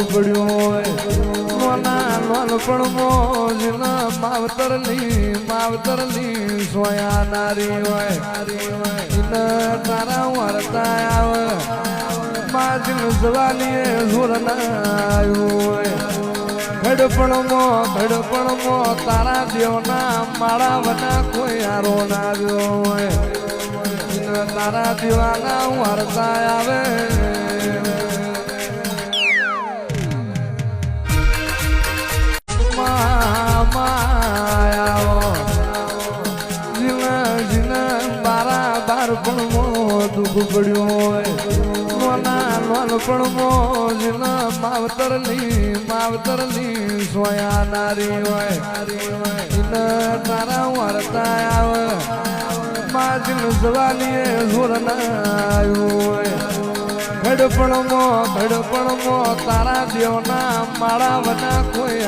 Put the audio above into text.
પડ્યું હોય નોના નોનપણમાં જીના માવતરની સોયા નારી હોય તારા વરતા આવે માજીન જવાલીએ જોર ના આવ્યું હોય ઘડપણમાં તારા દેવના માળા વના કોઈ હારો ના આવ્યો હોય તારા દીવાના વરતા આવે દુઃખ પડ્યું હોય નોના નોનપણમાં જીના માવતરની સોયા નારી હોય તારા વરતા આવે માજીન જવાલીએ જોર ના આવ્યું હોય ઘડપણમાં તારા દેવના માળા વના કોઈ